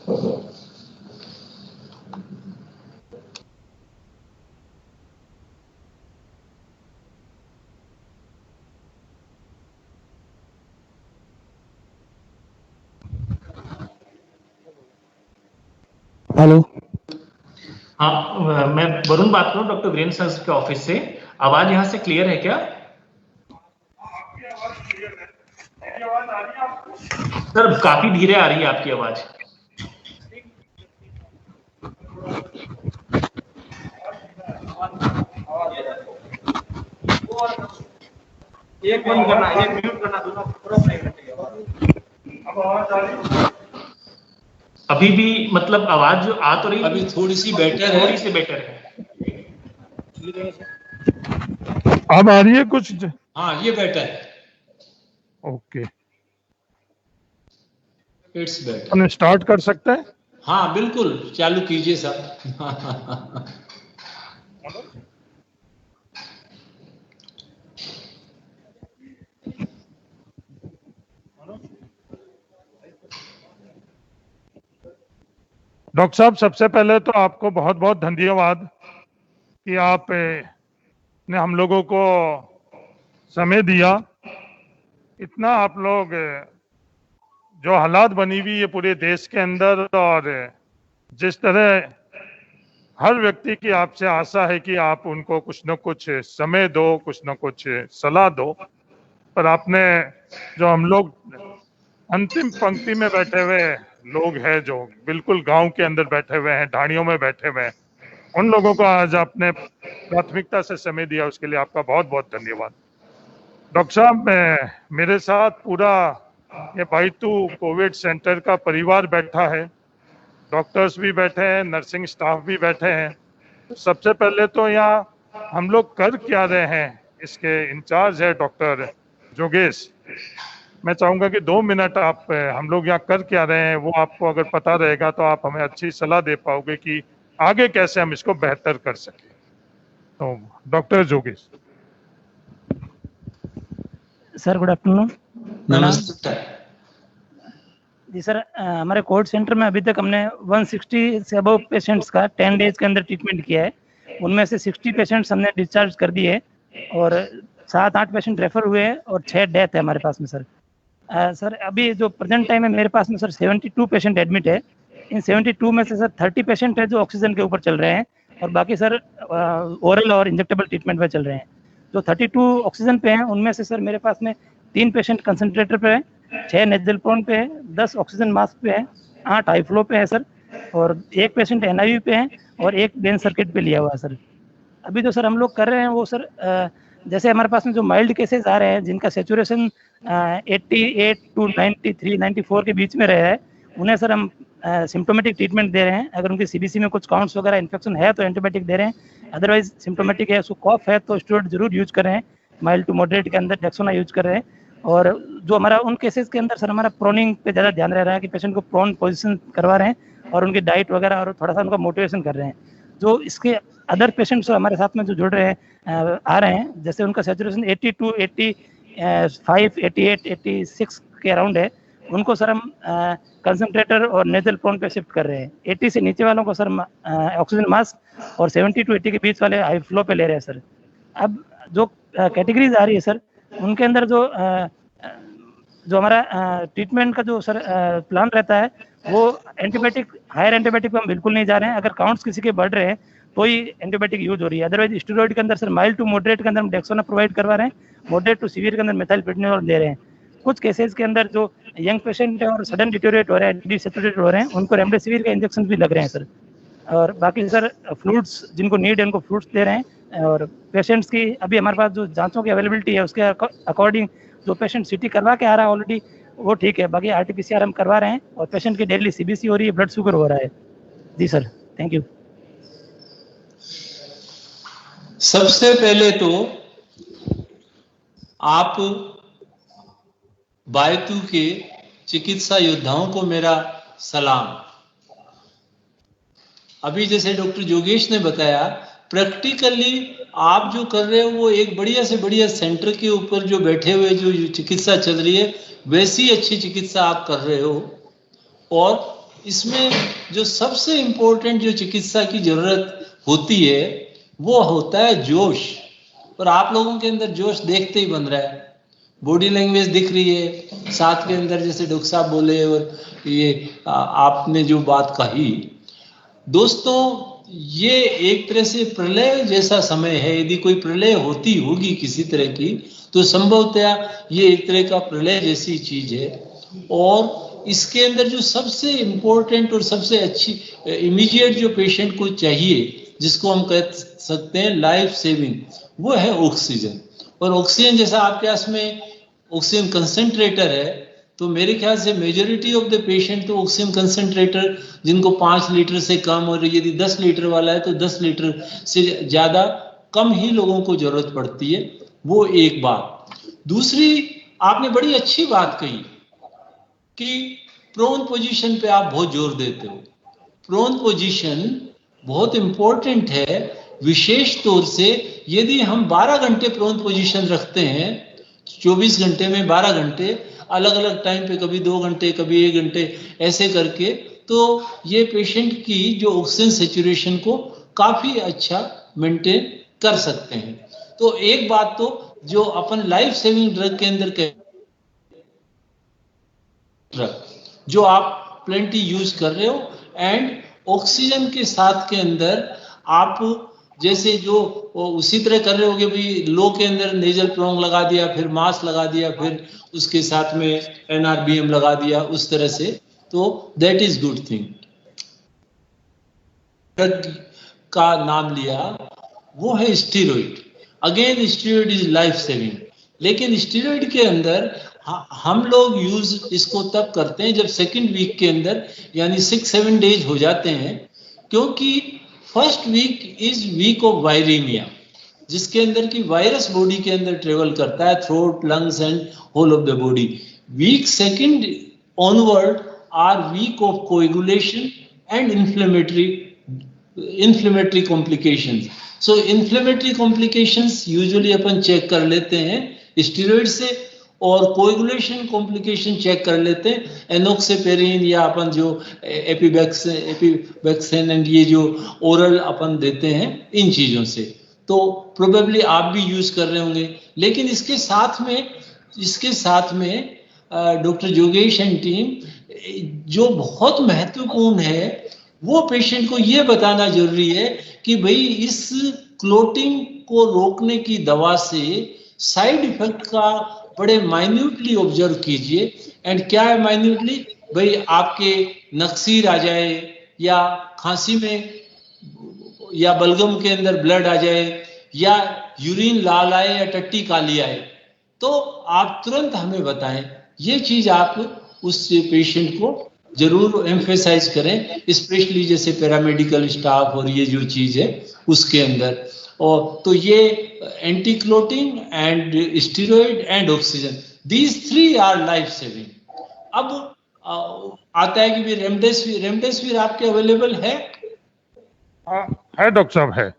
Hello, हाँ, मैं वरुण बात कर रहा हूँ डॉक्टर वीरेंद्र सर के ऑफिस से। आवाज यहाँ से क्लियर है क्या? सर काफी धीरे आ रही है आपकी आवाज। एक बंद करना, एक म्यूट करना, दोनों क्रॉस नहीं कटेगा। अब आवाज आ रही है? अभी भी मतलब आवाज जो आ तो रही, अभी थोड़ी सी बेटर है, थोड़ी सी बेटर है। अब आ रही है कुछ? हाँ ये बेटर है, okay, it's better. Upon start कर सकते हैं? हाँ बिल्कुल, चालू कीजिए साहब। डॉक्टर साहब, सबसे पहले तो आपको बहुत बहुत धन्यवाद कि आप ने हम लोगों को समय दिया। इतना आप लोग जो हालात बनी हुई है पूरे देश के अंदर, और जिस तरह हर व्यक्ति की आपसे आशा है कि आप उनको कुछ न कुछ समय दो, कुछ न कुछ सलाह दो, पर आपने जो हम लोग अंतिम पंक्ति में बैठे हुए लोग हैं, जो बिल्कुल गांव के अंदर बैठे हुए हैं, ढाणियों में बैठे हुए हैं, उन लोगों को आज आपने प्राथमिकता से समय दिया, उसके लिए आपका बहुत बहुत धन्यवाद। डॉक्टर साहब, मेरे साथ पूरा ये बाइतू कोविड सेंटर का परिवार बैठा है, डॉक्टर्स भी बैठे हैं, नर्सिंग स्टाफ भी बैठे हैं। तो सबसे पहले तो यहाँ हम लोग कर क्या रहे हैं, इसके इंचार्ज है डॉक्टर जोगेश। मैं चाहूंगा कि 2 मिनट आप हम लोग यहाँ कर क्या रहे हैं वो आपको अगर पता रहेगा तो आप हमें अच्छी सलाह दे पाओगे कि आगे कैसे हम इसको बेहतर कर सकें। तो डॉक्टर जोगेश। Sir good afternoon. नमस्ते जी सर, हमारे कोविड सेंटर में अभी तक हमने 160 से अबव पेशेंट्स का 10 डेज के अंदर ट्रीटमेंट किया है। उनमें से 60 पेशेंट्स हमने डिस्चार्ज कर दिए और 7-8 पेशेंट रेफर हुए हैं और 6 डेथ है हमारे पास में सर। सर अभी जो प्रेजेंट टाइम है मेरे पास में सर 72 पेशेंट एडमिट है। इन 72 में से सर 30 पेशेंट है जो ऑक्सीजन के ऊपर चल रहे हैं और बाकी सर ओरल और इंजेक्टेबल ट्रीटमेंट पे चल रहे हैं। जो 32 ऑक्सीजन पे हैं उनमें से सर मेरे पास में 3 पेशेंट कंसनट्रेटर पे है, 6 नेजल प्रोन पे है, 10 ऑक्सीजन मास्क पे है, 8 हाई फ्लो पे है सर, और 1 पेशेंट NIV पे है और 1 बेन सर्किट पे लिया हुआ है सर। अभी जो सर हम लोग कर रहे हैं वो सर जैसे हमारे पास में जो माइल्ड केसेस आ रहे हैं जिनका सेचुरेशन 88 to 93, 94 के बीच में रहा है, उन्हें सर हम सिम्टोमेटिक ट्रीटमेंट दे रहे हैं। अगर उनकी CBC में कुछ काउंट्स वगैरह इन्फेक्शन है तो एंटीबायोटिक दे रहे हैं, अदरवाइज सिम्टोमेटिक है, उसको कॉफ है तो स्टेरॉइड जरूर यूज कर रहे हैं, माइल्ड टू मॉडरेट के अंदर डेक्सोना यूज कर रहे हैं। और जो हमारा उन केसेस के अंदर सर हमारा प्रोनिंग पे ज़्यादा ध्यान रह रहा है कि पेशेंट को प्रोन पोजीशन करवा रहे हैं और उनकी डाइट वगैरह और थोड़ा सा उनका मोटिवेशन कर रहे हैं। जो इसके अदर पेशेंट्स हमारे साथ में जो जुड़ रहे हैं आ रहे हैं, जैसे उनका सेचुरेशन 82, 85, 88, 86 के अराउंड है, उनको सर हम कंसंट्रेटर और नेजल प्रोन पे शिफ्ट कर रहे हैं। 80 से नीचे वालों को सर ऑक्सीजन मास्क और 70 to 80 के बीच वाले हाई फ्लो पे ले रहे हैं सर। अब जो कैटेगरीज आ रही है सर उनके अंदर जो हमारा ट्रीटमेंट का जो सर प्लान रहता है वो एंटीबायोटिक, हायर एंटीबायोटिक पे हम बिल्कुल नहीं जा रहे हैं। अगर काउंट्स किसी के बढ़ रहे हैं तो ही एंटीबायोटिक यूज हो रही है, अदरवाइज स्टेरॉइड के अंदर सर माइल्ड टू मॉडरेट के अंदर हम डेक्सोना प्रोवाइड करवा रहे हैं, मॉडरेट टू सीवियर के अंदर मेथाइलप्रिडोनिल दे रहे हैं। कुछ केसेस के अंदर जो यंग पेशेंट है और सडन डिटोरेट हो रहे हैं, डिसेचुरेट हो रहे हैं, उनको रेमडेसिविर के इंजेक्शन भी लग रहे हैं सर। और बाकी सर फ्लूइड्स जिनको नीड है उनको फ्लूइड्स दे रहे हैं। और पेशेंट्स की अभी हमारे पास जो जांचों की अवेलेबिलिटी है उसके अकॉर्डिंग जो पेशेंट CT करवा के आ रहा है ऑलरेडी वो ठीक है, बाकी RT-PCR हम करवा रहे हैं और पेशेंट की डेली CBC हो रही है, ब्लड शुगर हो रहा है। जी सर, थैंक यू। सबसे पहले तो आप बायतू के चिकित्सा योद्धाओं को मेरा सलाम। अभी जैसे डॉक्टर जोगेश ने बताया, प्रैक्टिकली आप जो कर रहे हो वो एक बढ़िया से बढ़िया सेंटर के ऊपर जो बैठे हुए जो चिकित्सा चल रही है वैसी अच्छी चिकित्सा आप कर रहे हो। और इसमें जो सबसे इम्पोर्टेंट जो चिकित्सा की जरूरत होती है वो होता है जोश, और आप लोगों के अंदर जोश देखते ही बन रहा है, बॉडी लैंग्वेज दिख रही है, साथ के अंदर जैसे डॉक्टर साहब बोले और ये आपने जो बात कही। दोस्तों ये एक तरह से प्रलय जैसा समय है, यदि कोई प्रलय होती होगी किसी तरह की तो संभवतया ये एक तरह का प्रलय जैसी चीज है। और इसके अंदर जो सबसे इम्पोर्टेंट और सबसे अच्छी इमीडिएट जो पेशेंट को चाहिए, जिसको हम कह सकते हैं लाइफ सेविंग, वो है ऑक्सीजन। और ऑक्सीजन जैसा आपके पास में ऑक्सीजन कंसंट्रेटर है, तो मेरे ख्याल से मेजोरिटी ऑफ द पेशेंट तो ऑक्सीजन कंसंट्रेटर जिनको 5 लीटर से कम, और यदि 10 लीटर वाला है तो 10 लीटर से ज़्यादा कम ही लोगों को जरूरत पड़ती है। वो एक बात। दूसरी, आपने बड़ी अच्छी बात कही कि प्रोन पोजीशन पे आप बहुत जोर देते हो। प्रोन पोजीशन बहुत इंपॉर्टेंट है, विशेष तौर से यदि हम 12 घंटे प्रोन पोजीशन रखते हैं, 24 घंटे में 12 घंटे अलग अलग टाइम पे, कभी 2 घंटे कभी 1 घंटे ऐसे करके, तो ये पेशेंट की जो ऑक्सीजन सैचुरेशन को काफी अच्छा मेंटेन कर सकते हैं। तो एक बात तो जो अपन लाइफ सेविंग ड्रग के अंदर जो आप प्लेंटी यूज कर रहे हो, एंड ऑक्सीजन के साथ के अंदर आप जैसे जो उसी तरह कर रहे होगे भाई, लो के अंदर नेजल प्रोंग लगा दिया, फिर मास्क लगा दिया, फिर उसके साथ में एनआरबीएम लगा दिया, उस तरह से, तो that is good thing. Drug का नाम लिया वो है steroid. Again steroid is life saving, लेकिन स्टीरॉइड के अंदर हम लोग यूज इसको तब करते हैं जब सेकंड वीक के अंदर, यानी 6-7 डेज हो जाते हैं, क्योंकि first week is week of viraemia, जिसके अंदर की वायरस बॉडी के अंदर ट्रेवल करता है, throat, lungs and whole of the body. Week second onward are week of coagulation and inflammatory complications. So inflammatory complications usually अपन चेक कर लेते हैं स्टीरॉइड से, और कोएगुलेशन कॉम्प्लिकेशन चेक कर लेते हैं एनोक्सेपेरिन या अपन जो एपिवैक्सिन एंड ये जो ओरल अपन देते हैं, इन चीजों से। तो प्रोबेबली आप भी यूज कर रहे होंगे। लेकिन इसके साथ में डॉक्टर योगेश एंड टीम जो बहुत महत्वपूर्ण है, वो पेशेंट को ये बताना जरूरी है कि भाई इस क्लोटिंग को रोकने की दवा से साइड इफेक्ट का बड़े माइन्यूटली ऑब्जर्व कीजिए। एंड क्या है माइन्यूटली? भाई आपके नक्सीर आ जाए, या खांसी में या बलगम के अंदर ब्लड आ जाए, या यूरिन लाल आए या टट्टी काली आए, तो आप तुरंत हमें बताएं। ये चीज आप उस पेशेंट को जरूर एम्फेसाइज करें, स्पेशली जैसे पैरामेडिकल स्टाफ और ये जो चीज है उसके अंदर। और तो ये anti clotting and steroid and oxygen, these 3 our life saving. अब आता है कि रेमडेसिविर आपके अवेलेबल है? है डॉक्टर साहब, है।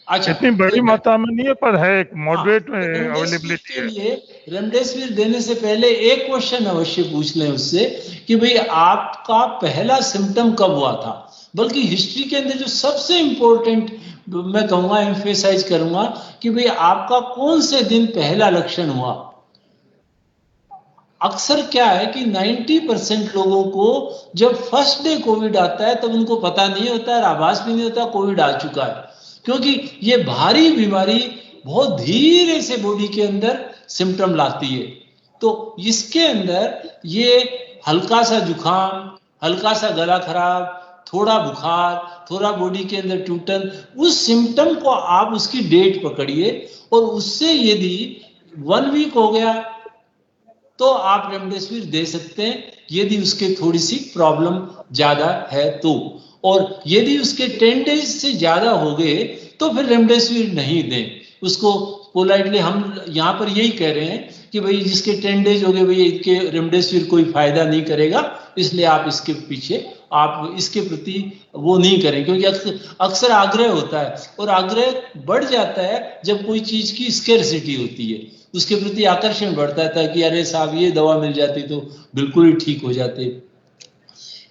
अच्छा, इतनी बड़ी मात्रा में नहीं है, पर है, एक मॉडरेट अवेलेबिलिटी है। लिए रेमडेसिविर देने से पहले एक क्वेश्चन अवश्य पूछ लें उससे कि भाई आपका पहला सिम्टम कब हुआ था। बल्कि हिस्ट्री के अंदर जो सबसे इंपॉर्टेंट मैं कहूंगा, एम्फेसाइज करूंगा कि भाई आपका कौन से दिन पहला लक्षण हुआ। अक्सर क्या है कि 90% लोगों को जब फर्स्ट डे कोविड आता है तब उनको पता नहीं होता है, आभास भी नहीं होता कोविड आ चुका है, क्योंकि ये भारी बीमारी बहुत धीरे से बॉडी के अंदर सिम्टम लाती है। तो इसके अंदर ये हल्का सा जुकाम, हल्का सा गला खराब, थोड़ा बुखार, थोड़ा बॉडी के अंदर टूटन, उस सिम्टम को आप उसकी डेट पकड़िए, और उससे यदि 1 वीक हो गया तो आप रेमडेसिविर दे सकते हैं, यदि उसके थोड़ी सी प्रॉब्लम ज्यादा है तो। और यदि उसके 10 डेज से ज्यादा हो गए तो फिर रेमडेसिविर नहीं दें उसको। पोलाइटली हम यहाँ पर यही कह रहे हैं कि भाई जिसके 10 डेज हो गए भाई इसके रेमडेसिविर कोई फायदा नहीं करेगा, इसलिए आप इसके पीछे आप इसके प्रति वो नहीं करें, क्योंकि अक्सर आग्रह होता है, और आग्रह बढ़ जाता है जब कोई चीज की स्केर्सिटी होती है, उसके प्रति आकर्षण बढ़ता था कि अरे साहब ये दवा मिल जाती तो बिल्कुल ही ठीक हो जाते।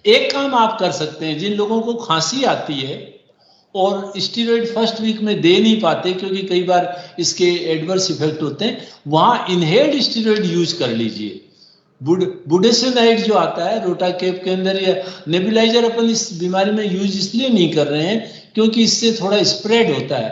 एक काम आप कर सकते हैं, जिन लोगों को खांसी आती है और स्टीरॉइड फर्स्ट वीक में दे नहीं पाते क्योंकि कई बार इसके एडवर्स इफेक्ट होते हैं, वहां इनहेल्ड स्टीरॉइड यूज कर लीजिए। बुडेसिनाइड जो आता है रोटाकेप के अंदर, या नेबुलाइजर अपन इस बीमारी में यूज इसलिए नहीं कर रहे हैं क्योंकि इससे थोड़ा स्प्रेड होता है,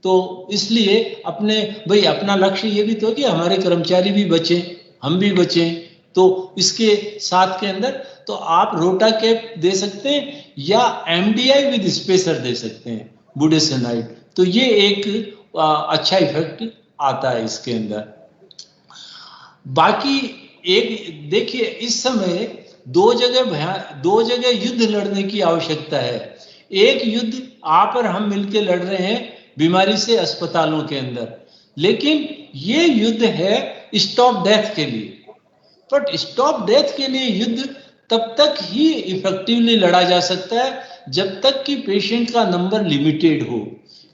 तो इसलिए अपना लक्ष्य ये भी तो कि हमारे कर्मचारी भी बचें, हम भी बचें, तो इसके साथ के अंदर तो आप रोटाकेप दे सकते हैं या एमडीआई विद स्पेसर दे सकते हैं, बुडेसिनाइड, तो ये एक अच्छा इफेक्ट आता है इसके अंदर। बाकी एक देखिए, इस समय दो जगह युद्ध लड़ने की आवश्यकता है। एक युद्ध आप और हम मिलकर लड़ रहे हैं बीमारी से अस्पतालों के अंदर, लेकिन ये युद्ध है स्टॉप डेथ के लिए। बट स्टॉप डेथ के लिए युद्ध तब तक ही इफेक्टिवली लड़ा जा सकता है जब तक कि पेशेंट का नंबर लिमिटेड हो।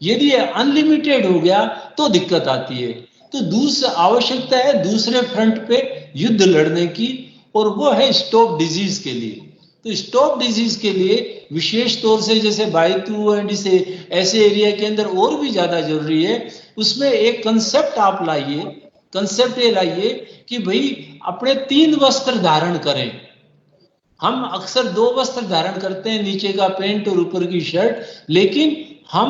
यदि अनलिमिटेड हो गया तो दिक्कत आती है। तो दूसरा आवश्यकता है दूसरे फ्रंट पे युद्ध लड़ने की, और वो है स्टॉप डिजीज के लिए। तो स्टॉप डिजीज के लिए विशेष तौर से जैसे बायतू एंड ऐसे एरिया के अंदर और भी ज्यादा जरूरी है, उसमें एक कंसेप्ट आप लाइए। कंसेप्ट ये लाइए कि भाई अपने 3 वस्त्र धारण करें। हम अक्सर 2 वस्त्र धारण करते हैं, नीचे का पैंट और ऊपर की शर्ट, लेकिन हम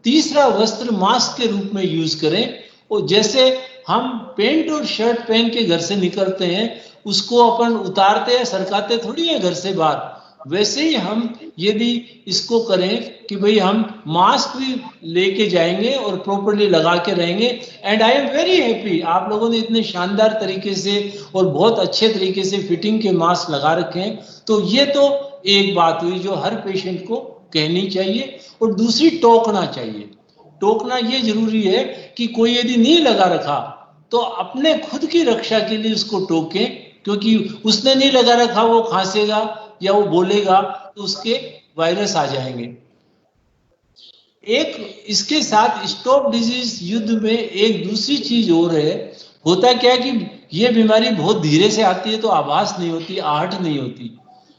तीसरा वस्त्र मास्क के रूप में यूज करें। और जैसे हम पैंट और शर्ट पहन के घर से निकलते हैं, उसको अपन उतारते हैं, सरकाते थोड़ी है घर से बाहर, वैसे ही हम यदि इसको करें कि भाई हम मास्क भी लेके जाएंगे और प्रॉपर्ली लगा के रहेंगे। And I am very happy, आप लोगों ने इतने शानदार तरीके से और बहुत अच्छे तरीके से फिटिंग के मास्क लगा रखे हैं। तो ये तो एक बात हुई जो हर पेशेंट को कहनी चाहिए। और दूसरी, टोकना चाहिए। टोकना ये जरूरी है कि कोई यदि नहीं लगा रखा तो अपने खुद की रक्षा के लिए उसको टोकें, क्योंकि उसने नहीं लगा रखा, वो खांसेगा या वो बोलेगा तो उसके वायरस आ जाएंगे। एक इसके साथ स्टॉप डिजीज युद्ध में एक दूसरी चीज और है। होता क्या है कि ये बीमारी बहुत धीरे से आती है, तो आवाज नहीं होती, आहट नहीं होती।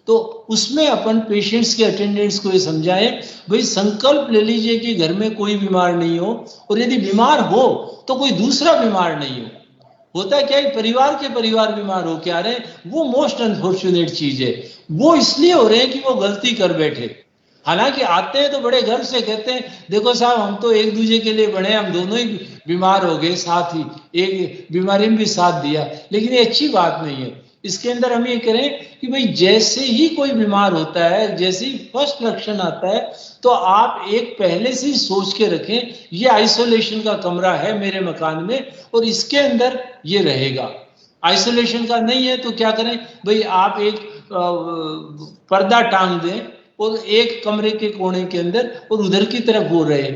तो उसमें अपन पेशेंट्स के अटेंडेंट्स को ये समझाएं, भाई संकल्प ले लीजिए कि घर में कोई बीमार नहीं हो, और यदि बीमार हो तो कोई दूसरा बीमार नहीं हो। होता क्या है, परिवार बीमार हो क्या रहे, वो मोस्ट अनफॉर्चुनेट चीज है। वो इसलिए हो रहे हैं कि वो गलती कर बैठे। हालांकि आते हैं तो बड़े गर्व से कहते हैं, देखो साहब हम तो एक दूसरे के लिए बने, हम दोनों ही बीमार हो गए, साथ ही एक बीमारी में भी साथ दिया। लेकिन ये अच्छी बात नहीं है। इसके अंदर हम ये करें कि भाई जैसे ही कोई बीमार होता है, जैसे ही फर्स्ट लक्षण आता है, तो आप एक पहले से ही सोच के रखें, ये आइसोलेशन का कमरा है मेरे मकान में और इसके अंदर ये रहेगा। आइसोलेशन का नहीं है तो क्या करें, भाई आप एक पर्दा टांग दें और एक कमरे के कोने के अंदर और उधर की तरफ वो रहे।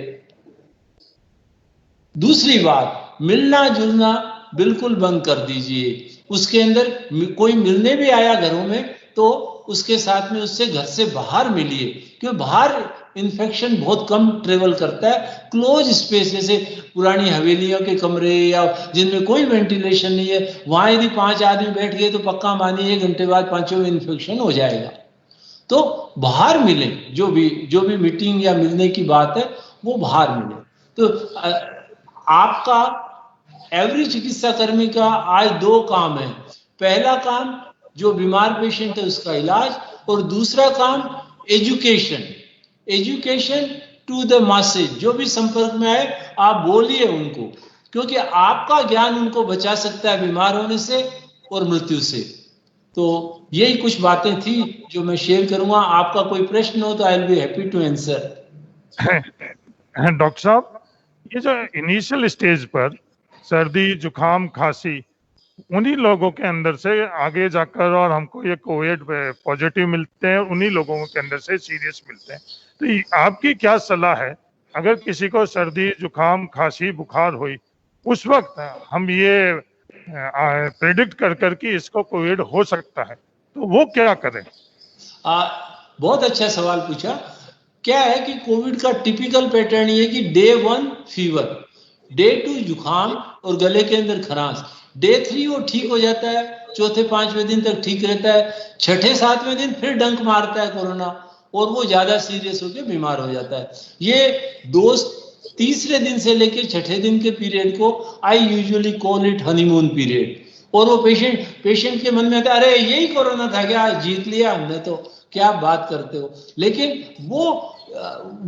दूसरी बात, मिलना जुलना बिल्कुल बंद कर दीजिए। उसके अंदर कोई मिलने भी आया घरों में तो उसके साथ में उससे घर से बाहर मिलिए, क्योंकि बाहर इन्फेक्शन बहुत कम ट्रेवल करता है। क्लोज स्पेस जैसे पुरानी हवेलियों के कमरे या जिनमें कोई वेंटिलेशन नहीं है, वहां यदि 5 आदमी बैठ गए तो पक्का मानिए 1 घंटे बाद 5 में इन्फेक्शन हो जाएगा। तो बाहर मिले, जो भी मीटिंग या मिलने की बात है वो बाहर मिले। तो आपका एवरी चिकित्सा कर्मी का आज 2 काम है। पहला काम जो बीमार पेशेंट है उसका इलाज, और दूसरा काम एजुकेशन टू द मासेज। जो भी संपर्क में आए आप बोलिए उनको, क्योंकि आपका ज्ञान उनको बचा सकता है बीमार होने से और मृत्यु से। तो यही कुछ बातें थी जो मैं शेयर करूंगा। आपका कोई प्रश्न हो तो I will be happy to answer. Doctor साहब, ये जो इनिशियल स्टेज पर सर्दी जुकाम खांसी, उन्हीं लोगों के अंदर से आगे जाकर और हमको ये कोविड पॉजिटिव मिलते हैं, उन्हीं लोगों के अंदर से सीरियस मिलते हैं। तो आपकी क्या सलाह है, अगर किसी को सर्दी जुकाम खांसी बुखार हुई, उस वक्त हम ये प्रेडिक्ट कर कि इसको कोविड हो सकता है, तो वो क्या करें? बहुत अच्छा सवाल पूछा। क्या है कि कोविड का टिपिकल पैटर्न ये कि डे 1 फीवर, डे 2 जुकाम और गले के अंदर खरांश, डे 3 वो ठीक हो जाता है चौथे 5वें दिन तक ठीक रहता है, छठे 7वें दिन फिर डंक मारता है कोरोना और वो ज्यादा सीरियस होकर बीमार हो जाता है। ये तीसरे दिन से लेकर छठे दिन के पीरियड को I usually call it honeymoon period. और वो पेशेंट के मन में आता है अरे यही कोरोना था क्या, जीत लिया हमने तो, क्या बात करते हो। लेकिन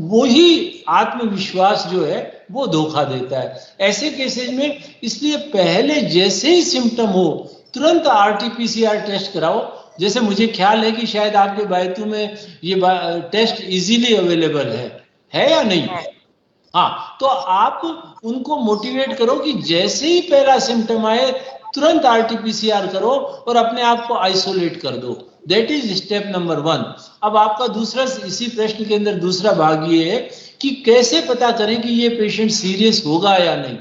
वो ही आत्मविश्वास जो है वो धोखा देता है ऐसे केसेज में। इसलिए पहले जैसे ही सिम्टम हो तुरंत आरटीपीसीआर टेस्ट कराओ। जैसे मुझे ख्याल है कि शायद आपके बैतूल में ये टेस्ट इजीली अवेलेबल है या नहीं? हाँ, तो आप उनको मोटिवेट करो कि जैसे ही पहला सिम्टम आए तुरंत आरटीपीसीआर करो और अपने आप को आइसोलेट कर दो। That is step number 1। अब आपका दूसरा, इसी प्रश्न के अंदर दूसरा भाग ये है कि कैसे पता करें कि ये पेशेंट सीरियस होगा या नहीं।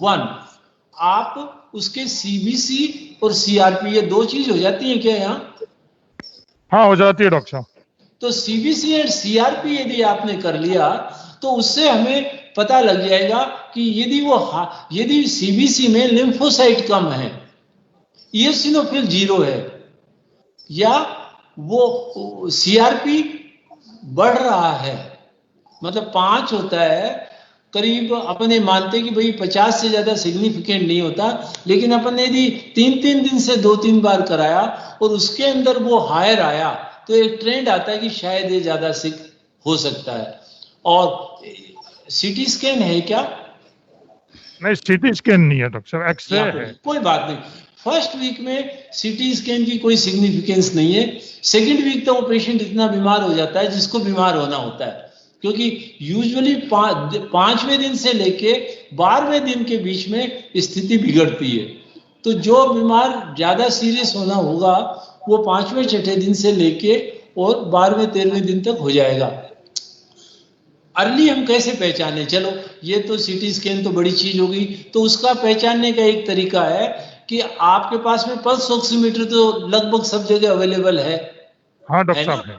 1, आप उसके सीबीसी और सीआरपी, ये 2 चीज हो जाती है क्या यहाँ? हाँ, हो जाती है डॉक्टर साहब। तो सीबीसी और सीआरपी यदि आपने कर लिया तो उससे हमें पता लग जाएगा कि यदि सीबीसी में लिम्फोसाइट कम है, इयोसिनोफिल 0 है, या वो सीआरपी बढ़ रहा है, मतलब 5 होता है करीब, अपने मानते कि भाई 50 से ज्यादा सिग्निफिकेंट नहीं होता, लेकिन अपन ने यदि 3-3 दिन से 2-3 बार कराया और उसके अंदर वो हायर आया तो एक ट्रेंड आता है कि शायद ये ज्यादा सिक हो सकता है। और सीटी स्कैन है क्या? नहीं, सीटी स्कैन नहीं है डॉक्टर साहब, एक्सरे है। कोई बात नहीं, फर्स्ट वीक में सीटी स्कैन की कोई सिग्निफिकेंस नहीं है। सेकेंड वीक तक वो पेशेंट इतना बीमार हो जाता है जिसको बीमार होना होता है, क्योंकि यूजुअली 5वें दिन से लेके 12वें दिन के बीच में स्थिति बिगड़ती है। तो जो बीमार ज्यादा सीरियस होना होगा वो 5वें 6ठे दिन से लेके और 12वें 13वें दिन तक हो जाएगा। अर्ली हम कैसे पहचाने? चलो ये तो सीटी स्कैन तो बड़ी चीज होगी, तो उसका पहचानने का एक तरीका है कि आपके पास में पल्स ऑक्सीमीटर तो लगभग सब जगह अवेलेबल है। हाँ डॉक्टर साहब है।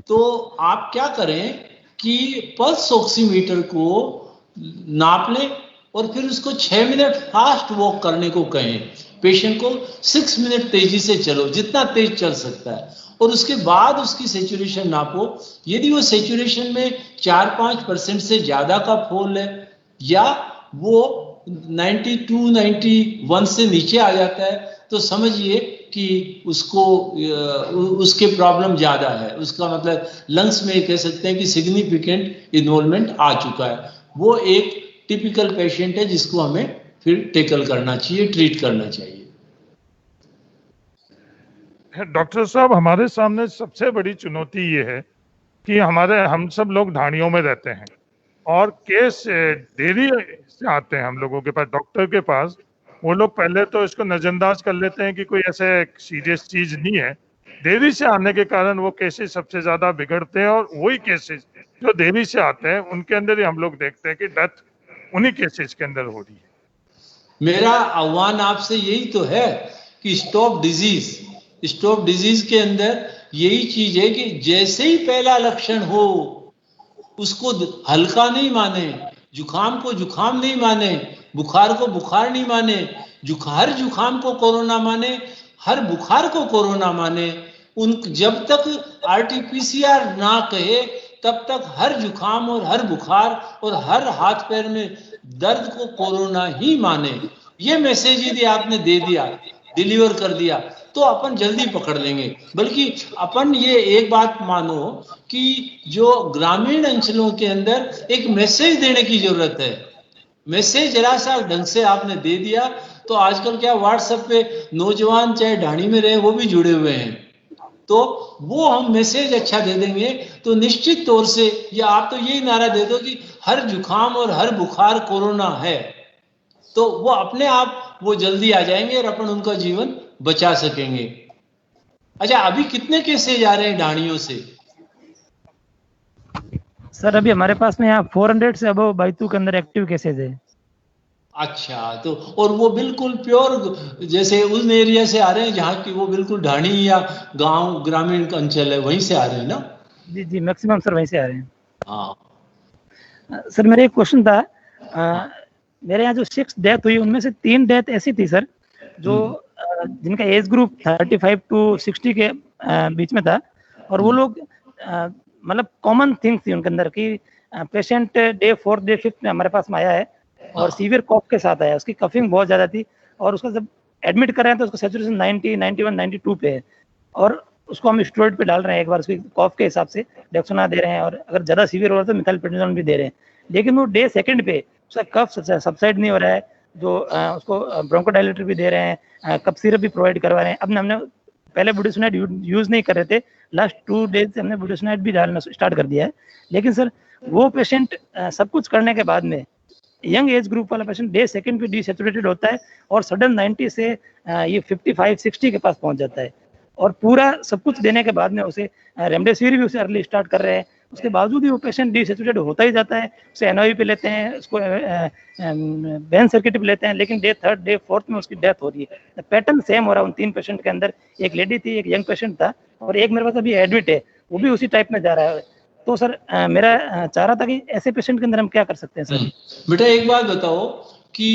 तो आप क्या करें कि पल्स ऑक्सीमीटर को नाप लें और फिर उसको 6 मिनट फास्ट वॉक करने को कहें। पेशेंट को 6 मिनट तेजी से चलो, जितना तेज चल सकता है, और उसके बाद उसकी सैचुरेशन नापो। यदि वो सैचुरेशन में 4-5% से ज्यादा का फॉल है या वो 92-91 से नीचे आ जाता है तो समझिए कि उसके प्रॉब्लम ज्यादा है। उसका मतलब लंग्स में कह सकते हैं कि सिग्निफिकेंट इन्वॉल्वमेंट आ चुका है। वो एक टिपिकल पेशेंट है जिसको हमें फिर टेकल करना चाहिए, ट्रीट करना चाहिए। डॉक्टर साहब, हमारे सामने सबसे बड़ी चुनौती ये है कि हम सब लोग ढाणियों में रहते हैं और केस देरी से आते हैं हम लोगों के पास, डॉक्टर के पास। वो लोग पहले तो इसको नजरअंदाज कर लेते हैं कि कोई ऐसे सीरियस चीज नहीं है। देरी से आने के कारण वो केसेस सबसे ज्यादा बिगड़ते हैं और वही केसेस जो देरी से आते हैं उनके अंदर ही हम लोग देखते हैं कि डेथ उन्हीं केसेस के अंदर हो रही है। मेरा आह्वान आपसे यही तो है कि स्टॉप डिजीज के अंदर यही चीज है कि जैसे ही पहला लक्षण हो उसको हल्का नहीं माने, जुकाम को जुकाम नहीं माने, बुखार को बुखार नहीं माने, हर जुकाम को कोरोना माने, हर बुखार को कोरोना माने। जब तक आरटीपीसीआर ना कहे तब तक हर जुकाम और हर बुखार और हर हाथ पैर में दर्द को कोरोना ही माने। ये मैसेज यदि आपने दे दिया, डिलीवर कर दिया, तो अपन जल्दी पकड़ लेंगे। बल्कि अपन ये एक बात मानो कि जो ग्रामीण अंचलों के अंदर एक मैसेज देने की जरूरत है। मैसेज जरा सा ढंग से आपने दे दिया तो आजकल क्या व्हाट्सएप पे नौजवान चाहे ढाणी में रहे वो भी जुड़े हुए हैं, तो वो हम मैसेज अच्छा दे देंगे तो निश्चित तौर से, या आप तो यही नारा दे दो कि हर जुकाम और हर बुखार कोरोना है, तो वो अपने आप वो जल्दी आ जाएंगे और अपन उनका जीवन बचा सकेंगे। अच्छा, अभी कितने केसेज आ रहे हैं ढाणियों से? सर अभी हमारे पास में यहाँ 400 से अबव बैतूल के अंदर एक्टिव केसेज है। अच्छा, तो और वो बिल्कुल प्योर जैसे उस एरिया से आ रहे हैं जहाँ की वो बिल्कुल ढाणी या गांव ग्रामीण का अंचल है, वहीं से आ रहे हैं ना? जी जी, मैक्सिमम सर वहीं से आ रहे हैं। हाँ सर, मेरा एक क्वेश्चन था। मेरे यहाँ जो 6 डेथ हुई उनमें से 3 डेथ ऐसी थी सर जो जिनका एज ग्रुप 35 to 60 के बीच में था, और वो लोग मतलब कॉमन थिंग्स थी उनके अंदर कि patient day 4th day 5th में हमारे पास में आया है और सीवियर कॉफ के साथ आया, उसकी कफिंग बहुत ज़्यादा थी और उसका जब एडमिट कर रहे हैं तो उसका सैचुरेशन 90, 91, 92 पे है और उसको हम स्टेरॉइड पे डाल रहे हैं, एक बार उसकी कॉफ के हिसाब से डेक्सोना दे रहे हैं और अगर ज़्यादा सीवियर हो रहा है तो मिथाइलप्रेडनिसोन भी दे रहे हैं, लेकिन वो डे 2nd पे उसका कफ सबसाइड नहीं हो रहा है, जो उसको ब्रोंकोडायलेटर भी दे रहे हैं, कफ सिरप भी प्रोवाइड करवा रहे हैं। अब हमने पहले बुटासूनाइड यूज़ नहीं कर रहे थे, लास्ट 2 डेज से हमने बुटासूनाइड भी डालना स्टार्ट कर दिया है, लेकिन सर वो पेशेंट सब कुछ करने के बाद में यंग एज ग्रुप वाला पेशेंट डे 2nd पे डिसैचुरेटेड होता है और सडन 90 से ये 55-60 के पास पहुंच जाता है और पूरा सब कुछ देने के बाद में उसे रेमडेसिविर भी उसे अर्ली स्टार्ट कर रहे हैं, उसके बावजूद भी वो पेशेंट डिसैचुरेटेड होता ही जाता है, उसे एनओवी पे लेते हैं, उसको बेन सर्किट पे लेते हैं, लेकिन डे 3rd डे 4th में उसकी डेथ हो रही है। पैटर्न सेम हो रहा है उन 3 पेशेंट के अंदर, एक लेडी थी, एक यंग पेशेंट था और एक मेरे पास अभी एडमिट है, वो भी उसी टाइप में जा रहा है। तो सर मेरा चाह रहा था कि ऐसे पेशेंट के अंदर हम क्या कर सकते हैं सर? बेटा एक बात बताओ कि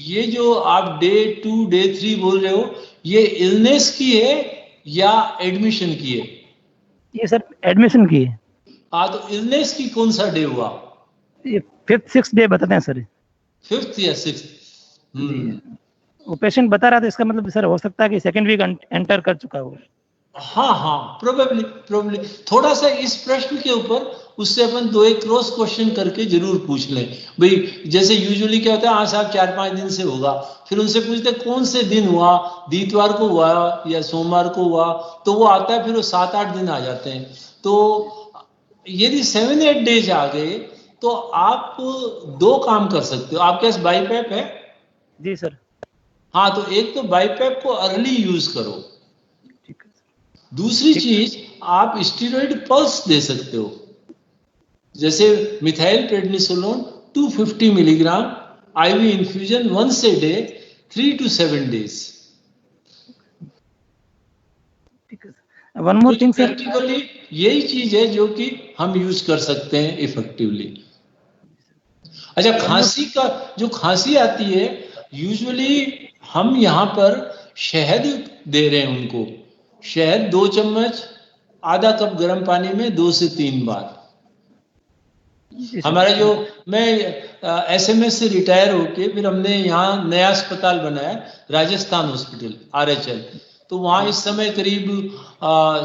ये जो आप डे 2 डे 3 बोल रहे हो, ये इलनेस की है या एडमिशन की है? ये सर एडमिशन की है। हाँ, तो इलनेस की कौन सा डे हुआ? ये 5th 6th डे बताते हैं सर। 5th या 6th? वो पेशेंट बता रहा था, इसका मतलब सर हो सकता है कि 2nd वीक एंटर कर चुका हो। हाँ, प्रोबेबली थोड़ा सा इस प्रश्न के ऊपर उससे अपन 2-1 क्रॉस क्वेश्चन करके जरूर पूछ लें भाई। जैसे यूजुअली क्या होता है, हाँ साहब 4-5 दिन से होगा, फिर उनसे पूछते कौन से दिन हुआ, दीतवार को हुआ या सोमवार को हुआ, तो वो आता है, फिर वो 7-8 दिन आ जाते हैं। तो यदि 7-8 डेज आ गए तो आप 2 काम कर सकते हो। आपके पास बाईपैप है? जी सर। हाँ, तो एक तो बाईपैप को अर्ली यूज करो, दूसरी चीज आप स्टीरॉइड पल्स दे सकते हो, जैसे methylprednisolone 250 milligram IV infusion once a day 3 to 7 days। One more thing sir, practically यही चीज है जो कि हम यूज कर सकते हैं इफेक्टिवली। अच्छा, खांसी का जो खांसी आती है, यूजुअली हम यहाँ पर शहद दे रहे हैं उनको, शहद 2 चम्मच आधा कप गर्म पानी में 2 से 3 बार। हमारा जो मैं एसएमएस से रिटायर होके फिर हमने यहाँ नया अस्पताल बनाया, राजस्थान हॉस्पिटल RHL, तो वहाँ इस समय करीब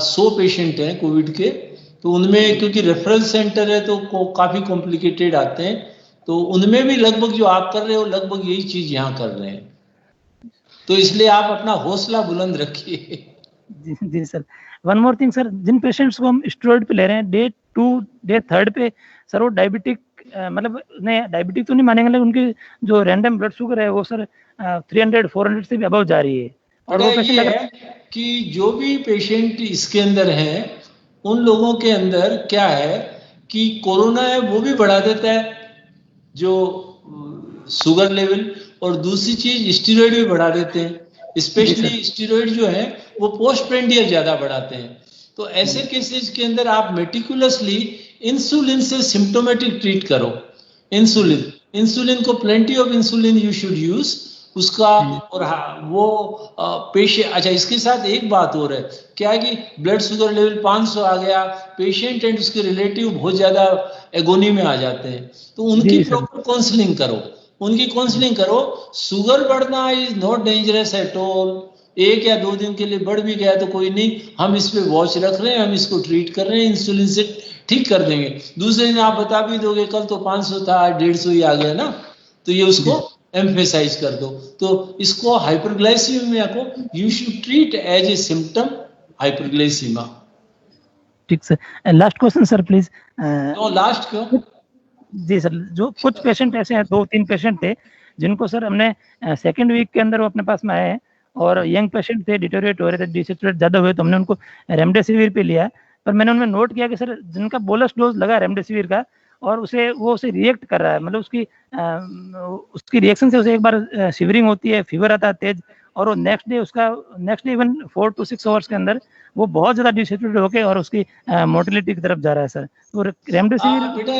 100 पेशेंट हैं कोविड के। तो उनमें क्योंकि रेफरल सेंटर है तो काफी कॉम्प्लिकेटेड आते हैं, तो उनमें भी लगभग जो आप कर रहे हो लगभग यही चीज यहाँ कर रहे हैं। तो इसलिए आप अपना हौसला बुलंद रखिए। जी sir. One more thing sir, जिन पेशेंट्स को हम स्टेरॉइड पे ले रहे हैं डे 2 डे 3rd पे, सर वो डायबिटिक मतलब नहीं, डायबिटिक तो नहीं मानेंगे, लेकिन उनकी जो रैंडम ब्लड शुगर है वो सर 300-400 से भी अबव जा रही है। और वो पेशेंट है कि जो भी पेशेंट इसके अंदर हैं उन लोगों के अंदर क्या है कि कोरोना है वो भी बढ़ा देता है जो शुगर लेवल, और दूसरी चीज स्टीरॉइड भी बढ़ा देते हैं, स्पेशली स्टीरॉइड जो है वो पोस्ट प्रेंडियल ज्यादा बढ़ाते हैं। तो ऐसे केसेस के अंदर आप मेटिकुलसली इंसुलिन से सिम्टोमेटिक ट्रीट करो। इंसुलिन को plenty of insulin you should use उसका। और वो पेशेंट, अच्छा इसके साथ एक बात और है क्या कि ब्लड शुगर लेवल 500 आ गया, पेशेंट एंड उसके रिलेटिव बहुत ज्यादा एगोनी में आ जाते हैं, तो उनकी प्रॉपर काउंसलिंग करो। शुगर बढ़ना is not dangerous at all. 1 या 2 दिन के लिए बढ़ भी गया तो कोई नहीं, हम इस पे वॉच रख रहे हैं, हम इसको ट्रीट कर रहे हैं, इंसुलिन से ठीक कर देंगे। दूसरे दिन आप बता भी दोगे कल तो 500 था 150 ही आ गया ना, तो ये उसको एम्फेसाइज कर दो। तो इसको हाइपरग्लाइसीमिया को you should treat as a symptom hyperglycaemia. ठीक sir. Last question sir please. तो लास्ट क्यों? जी सर, जो कुछ पेशेंट ऐसे हैं, 2-3 पेशेंट थे जिनको सर हमने 2nd वीक के अंदर वो अपने पास में आए हैं और यंग पेशेंट थे, डिटोरिएट हो रहे थे, डिसैचुरेट ज़्यादा हुए, तो हमने उनको रेमडेसिविर पे लिया। पर मैंने उनमें नोट किया कि सर जिनका बोलस डोज लगा रेमडेसिविर का और उसे रिएक्ट कर रहा है, मतलब उसकी रिएक्शन से उसे एक बार शिवरिंग होती है, फीवर आता है तेज, और वो next day even 4 to 6 hours के अंदर वो बहुत ज्यादा डिसैचुरेट होके और उसकी मोर्टेलिटी की तरफ जा रहा है सर। तो रेमडेसिविर बेटा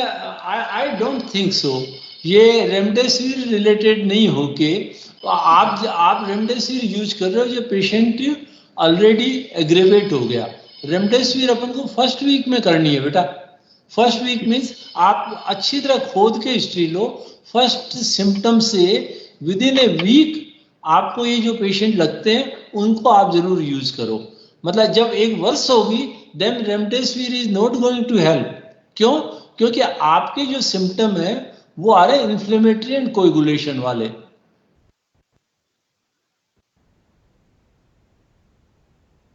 आई डोंट थिंक सो ये रेमडेसिविर रिलेटेड नहीं होके तो आप रेमडेसिविर यूज कर रहे हो, जो पेशेंट ऑलरेडी एग्रेवेट हो गया। रेमडेसिविर अपन को फर्स्ट वीक में करनी है बेटा। फर्स्ट वीक मीन्स आप अच्छी तरह खोद के हिस्ट्री लो। फर्स्ट सिम्टम से विद इन ए वीक आपको ये जो पेशेंट लगते हैं उनको आप जरूर यूज करो। मतलब जब 1 वर्ष होगी then remdesivir is not going to help. क्यों? क्योंकि आपके जो सिम्टम है वो आ रहे इन्फ्लेमेटरी एंड कोएगुलेशन वाले।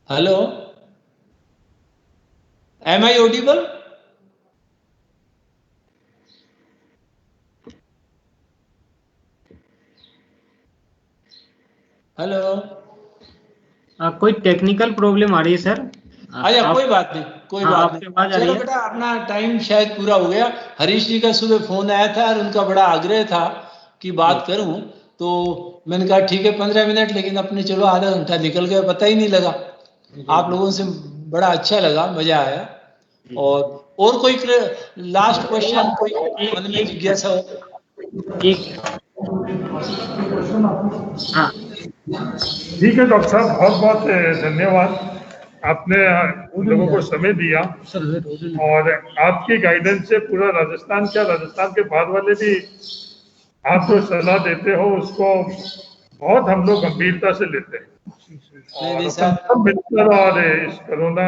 Hello, am I audible? Hello, कोई टेक्निकल प्रॉब्लम आ रही है सर? अच्छा कोई बात नहीं, कोई बात नहीं। चलो बेटा, अपना टाइम शायद पूरा हो गया। हरीश जी का सुबह फोन आया था और उनका बड़ा आग्रह था कि बात करूं, तो मैंने कहा ठीक है 15 मिनट, लेकिन अपने चलो आधा घंटा निकल गया, पता ही नहीं लगा। आप लोगों से बड़ा अच्छा लगा, मजा आया। और कोई लास्ट क्वेश्चन, कोई मन में जिज्ञासा हो? हाँ ठीक है डॉक्टर साहब, बहुत बहुत धन्यवाद। आपने उन लोगों को समय दिया और आपकी गाइडेंस से पूरा राजस्थान, क्या राजस्थान के बाहर वाले भी आप जो सलाह देते हो उसको बहुत हम लोग गंभीरता से लेते हैं। और सब मिलकर और इस कोरोना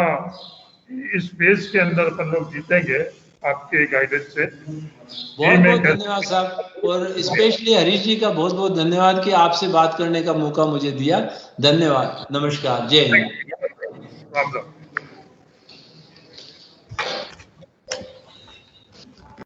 इस फेज के अंदर अपन लोग जीतेंगे आपके गाइडेंस से। बहुत बहुत धन्यवाद साहब, और स्पेशली हरीश जी का बहुत बहुत धन्यवाद कि आपसे बात करने का मौका मुझे दिया। धन्यवाद, नमस्कार, जय हिंद।